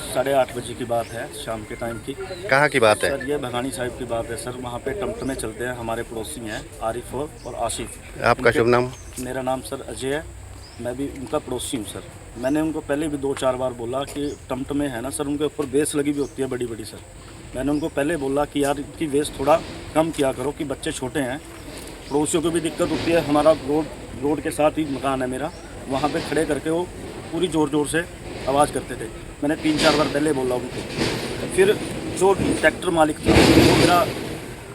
8:30 बजे की बात है, शाम के टाइम की। कहाँ की बात है? सर ये भगानी साहिब की बात है सर। वहाँ पे टमटमे चलते हैं, हमारे पड़ोसी हैं आरिफ और आशिफ। आपका शुभ नाम? मेरा नाम सर अजय है, मैं भी उनका पड़ोसी हूँ सर। मैंने उनको पहले भी 2-4 बार बोला कि टमटमे है ना सर, उनके ऊपर बेस लगी भी होती है बड़ी बड़ी सर। मैंने उनको पहले बोला कि यार इनकी बेस थोड़ा कम किया करो, कि बच्चे छोटे हैं, पड़ोसियों को भी दिक्कत होती है। हमारा रोड के साथ ही मकान है मेरा, वहाँ पे खड़े करके वो पूरी ज़ोर ज़ोर से आवाज़ करते थे। मैंने 3-4 बार पहले बोला उनको। फिर जो ट्रैक्टर मालिक था वो मेरा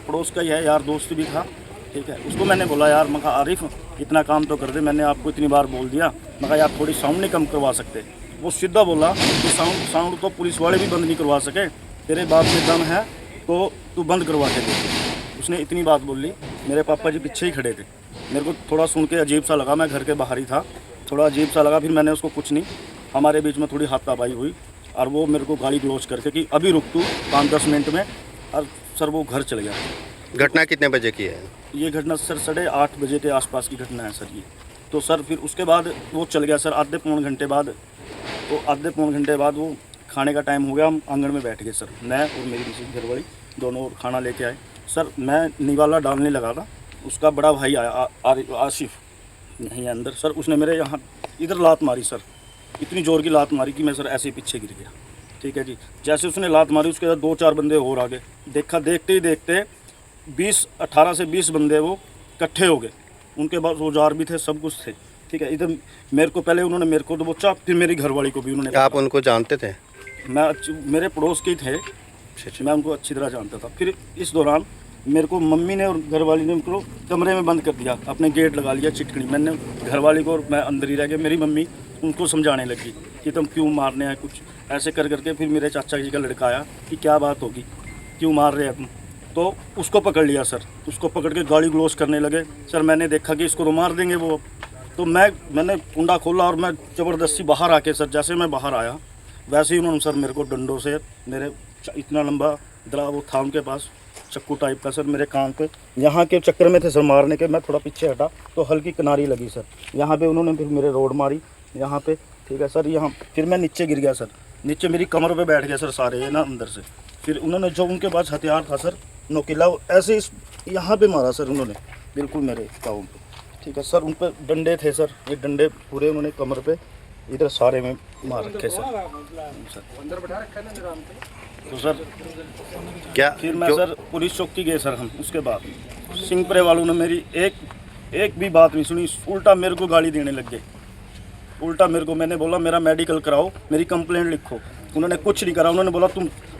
पड़ोस का ही है, यार दोस्त भी था, ठीक है। उसको मैंने बोला यार, मैं कहा आरिफ इतना काम तो कर दे, मैंने आपको इतनी बार बोल दिया, मैं कहा यार थोड़ी साउंड नहीं कम करवा सकते। वो सीधा बोला कि साउंड तो पुलिस वाले भी बंद नहीं करवा सके, तेरे बाप में दम है तो तू बंद करवा के दे। उसने इतनी बात बोली। मेरे पापा जी पीछे ही खड़े थे। मेरे को थोड़ा सुन के अजीब सा लगा, मैं घर के बाहर ही था, थोड़ा अजीब सा लगा। फिर मैंने उसको कुछ नहीं, हमारे बीच में थोड़ी हाथापाई हुई और वो मेरे को गाली गलौज करके कि अभी रुक तू 5-10 मिनट में, और सर वो घर चल गया। घटना कितने बजे की है? ये घटना सर 8:30 बजे के आसपास की घटना है सर ये। तो सर फिर उसके बाद वो चल गया सर। आधे पौन घंटे बाद वो खाने का टाइम हो गया, हम आंगन में बैठ गए सर, मैं और मेरी मिसेज घरवाली दोनों खाना लेके आए सर। मैं निवाला डालने लगा था, उसका बड़ा भाई आया आशिफ नहीं अंदर सर। उसने मेरे यहाँ इधर लात मारी सर, इतनी ज़ोर की लात मारी कि मैं सर ऐसे ही पीछे गिर गया, ठीक है जी। जैसे उसने लात मारी उसके बाद 2-4 बंदे और आ गए। देखा, देखते ही देखते 18 से 20 बंदे वो इकट्ठे हो गए। उनके पास औजार भी थे, सब कुछ थे, ठीक है। इधर मेरे को पहले उन्होंने मेरे को दबोचा, फिर मेरी घरवाली को भी उन्होंने। आप उनको जानते थे? मेरे पड़ोस के ही थे, मैं उनको अच्छी तरह जानता था। फिर इस दौरान मेरे को मम्मी ने और घरवाली ने उनको कमरे में बंद कर दिया, अपने गेट लगा लिया चिटकनी। मैंने घरवाली को और मैं अंदर ही रह गया। मेरी मम्मी उनको समझाने लगी कि तुम क्यों मारने हैं, कुछ ऐसे कर करके। फिर मेरे चाचा जी का लड़का आया कि क्या बात होगी, क्यों मार रहे हैं तुम। तो उसको पकड़ लिया सर, उसको पकड़ के गाली गलौज करने लगे सर। मैंने देखा कि इसको तो मार देंगे वो, तो मैंने कुंडा खोला और मैं ज़बरदस्ती बाहर आके सर, जैसे मैं बाहर आया वैसे ही उन्होंने सर मेरे को डंडों से, मेरे इतना लंबा दरा वो था उनके पास, चक्कू टाइप का सर, मेरे कान पे, यहाँ के चक्कर में थे सर मारने के। मैं थोड़ा पीछे हटा तो हल्की किनारी लगी सर, यहाँ पे उन्होंने फिर मेरे रोड मारी यहाँ पे, ठीक है सर। यहाँ फिर मैं नीचे गिर गया सर, नीचे मेरी कमर पे बैठ गया सर सारे ना अंदर से। फिर उन्होंने जो उनके पास हथियार था सर, नोकीला, ऐसे इस यहाँ पे मारा सर उन्होंने, बिल्कुल मेरे पाँव पे, ठीक है सर। उन पर डंडे थे सर, ये डंडे पूरे उन्होंने कमर पे इधर सारे में मार रखे सर। तो सर क्या फिर मैं सर पुलिस चौकी गए सर हम। उसके बाद सिंहपुरे वालों ने मेरी एक भी बात नहीं सुनी, उल्टा मेरे को गाली देने लग गए। उल्टा मेरे को, मैंने बोला मेरा मेडिकल कराओ, मेरी कंप्लेंट लिखो। उन्होंने कुछ नहीं करा। उन्होंने बोला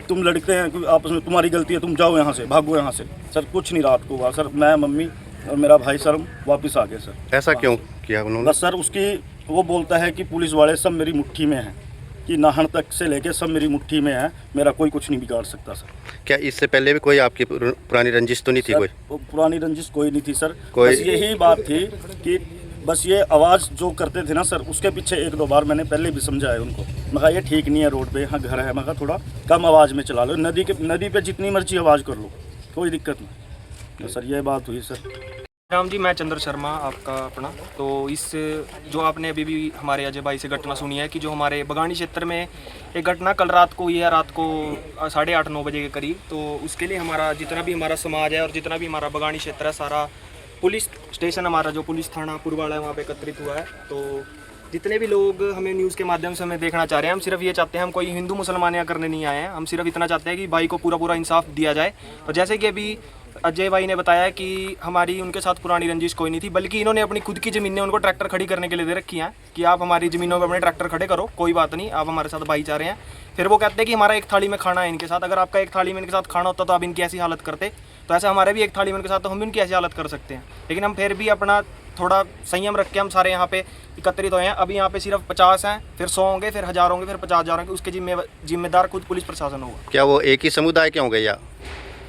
तुम लड़ते हैं आपस में, तुम्हारी गलती है, तुम जाओ यहाँ से, भागो यहाँ से। सर कुछ नहीं रात को हुआ सर, मैं, मम्मी और मेरा भाई सर हम वापस आ गए सर। ऐसा क्यों किया उन्होंने? बस सर उसकी, वो बोलता है कि पुलिस वाले सब मेरी मुट्ठी में हैं, कि नाहन तक से लेके सब मेरी मुट्ठी में है, मेरा कोई कुछ नहीं बिगाड़ सकता सर। क्या इससे पहले भी कोई आपकी पुरानी रंजिश तो नहीं थी? कोई पुरानी रंजिश कोई नहीं थी सर। कोई बस यही बात थी कि बस ये आवाज़ जो करते थे ना सर, उसके पीछे 1-2 बार मैंने पहले भी समझाया उनको। मैं कहा ये ठीक नहीं है, रोड पे यहाँ घर है, मैं कहा थोड़ा कम आवाज़ में चला लो, नदी पे जितनी मर्जी आवाज़ कर लो, कोई दिक्कत नहीं। तो सर ये बात हुई सर। राम जी, मैं चंद्र शर्मा आपका अपना। तो इस जो आपने अभी भी हमारे अजय भाई से घटना सुनी है कि जो हमारे बगानी क्षेत्र में एक घटना कल रात को हुई है, रात को 8:30-9 बजे के करीब। तो उसके लिए हमारा जितना भी हमारा समाज है और जितना भी हमारा बगानी क्षेत्र है, सारा पुलिस स्टेशन, हमारा जो पुलिस थाना पुरवाड़ा है, वहाँ पे एकत्रित हुआ है। तो जितने भी लोग हमें न्यूज़ के माध्यम से हमें देखना चाह रहे हैं, हम सिर्फ ये चाहते हैं, हम कोई हिंदू मुसलमान या करने नहीं आए हैं, हम सिर्फ इतना चाहते हैं कि भाई को पूरा इंसाफ दिया जाए। और जैसे कि अभी अजय भाई ने बताया कि हमारी उनके साथ पुरानी रंजिश कोई नहीं थी, बल्कि इन्होंने अपनी खुद की ज़मीनें उनको ट्रैक्टर खड़ी करने के लिए दे रखी हैं कि आप हमारी ज़मीनों में अपने ट्रैक्टर खड़े करो, कोई बात नहीं, आप हमारे साथ भाईचारे हैं। फिर वो कहते हैं कि हमारा एक थाली में खाना है इनके साथ, अगर आपका एक थाली में इनके साथ खाना होता तो आप इनकी ऐसी हालत करते। तो ऐसे हमारे भी एक थाली में इनके साथ, तो हम भी उनकी ऐसी हालत कर सकते हैं। लेकिन हम फिर भी अपना थोड़ा संयम रख के हम सारे यहाँ पे एकत्रित हुए हैं। अभी यहाँ पे सिर्फ 50 हैं, फिर 100 होंगे, फिर 1000 होंगे, फिर 50,000 होंगे। उसके जिम्मेदार खुद पुलिस प्रशासन होगा। क्या वो एक ही समुदाय के होंगे या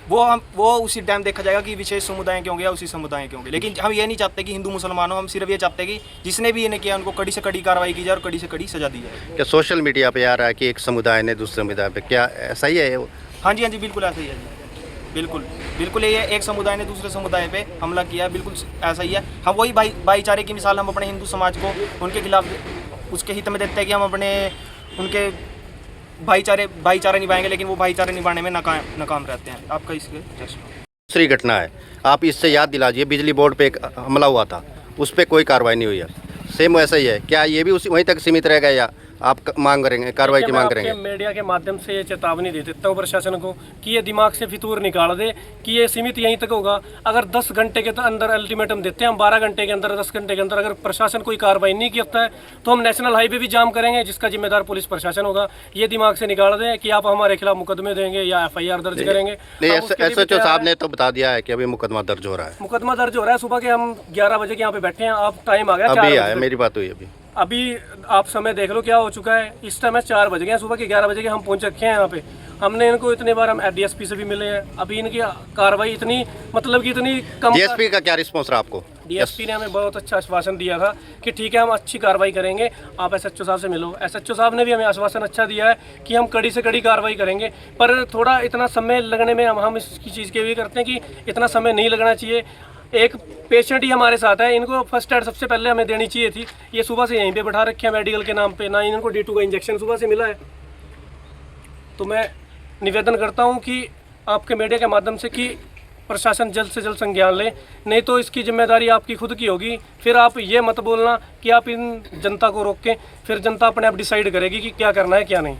वो उसी टाइम देखा जाएगा कि विशेष समुदाय के होंगे या उसी समुदाय के होंगे। लेकिन हम ये नहीं चाहते कि हिंदू मुसलमान हो, हम सिर्फ ये चाहते हैं कि जिसने भी इन्हें किया उनको कड़ी से कड़ी कार्रवाई की जाए और कड़ी से कड़ी सजा दी जाए। क्या सोशल मीडिया पे आ रहा है कि एक समुदाय ने दूसरे समुदाय पे, क्या ऐसा ही है? हाँ जी, बिल्कुल ऐसा ही है जी, बिल्कुल ये एक समुदाय ने दूसरे समुदाय पे हमला किया है, बिल्कुल ऐसा ही है। हम वही भाईचारे की मिसाल हम अपने हिंदू समाज को उनके खिलाफ उसके हित में देते हैं कि हम अपने उनके भाईचारा निभाएंगे, लेकिन वो भाईचारा निभाने में नाकाम रहते हैं। आपका इसके दूसरी घटना है, आप इससे याद दिलाइए, बिजली बोर्ड पे एक हमला हुआ था, उस पर कोई कार्रवाई नहीं हुई है, सेम वैसा ही है, क्या ये भी उसी वहीं तक सीमित रहेगा या आप मांग करेंगे, कार्रवाई की मांग करेंगे? मीडिया के माध्यम से ये चेतावनी दे देता हूँ प्रशासन को कि ये दिमाग से फितूर निकाल दे कि ये सीमित यहीं तक होगा। अगर 10 घंटे के अंदर अल्टीमेटम देते हैं हम, 12 घंटे के अंदर, 10 घंटे के अंदर अगर प्रशासन कोई कार्रवाई नहीं करता है तो हम नेशनल हाईवे भी जाम करेंगे, जिसका जिम्मेदार पुलिस प्रशासन होगा। ये दिमाग से निकाल दें कि आप हमारे खिलाफ मुकदमे देंगे या FIR दर्ज करेंगे। SHO साहब ने तो बता दिया है कि अभी मुकदमा दर्ज हो रहा है। मुकदमा दर्ज हो रहा है। सुबह के हम 11 बजे के यहाँ पे बैठे हैं, आप टाइम आ गया अभी आया, मेरी बात हुई अभी आप समय देख लो क्या हो चुका है। इस टाइम 4 बज गए हैं, सुबह के 11 बजे के हम पहुंच रखे हैं यहाँ पे। हमने इनको इतने बार, हम DSP से भी मिले हैं, अभी इनकी कार्रवाई इतनी मतलब कि इतनी कम। DSP का क्या रिस्पॉन्स रहा आपको? DSP ने हमें बहुत अच्छा आश्वासन दिया था कि ठीक है हम अच्छी कार्रवाई करेंगे, आप SHO साहब से मिलो। SHO साहब ने भी हमें आश्वासन अच्छा दिया है कि हम कड़ी से कड़ी कार्रवाई करेंगे, पर थोड़ा इतना समय लगने में हम इसकी चीज़ के भी करते हैं कि इतना समय नहीं लगना चाहिए। एक पेशेंट ही हमारे साथ है, इनको फर्स्ट एड सबसे पहले हमें देनी चाहिए थी। ये सुबह से यहीं पे बैठा रखे हैं मेडिकल के नाम पे, ना इनको D2 का इंजेक्शन सुबह से मिला है। तो मैं निवेदन करता हूं कि आपके मीडिया के माध्यम से कि प्रशासन जल्द से जल्द संज्ञान ले, नहीं तो इसकी जिम्मेदारी आपकी खुद की होगी। फिर आप ये मत बोलना कि आप इन जनता को रोकें, फिर जनता अपने आप डिसाइड करेगी कि क्या करना है क्या नहीं।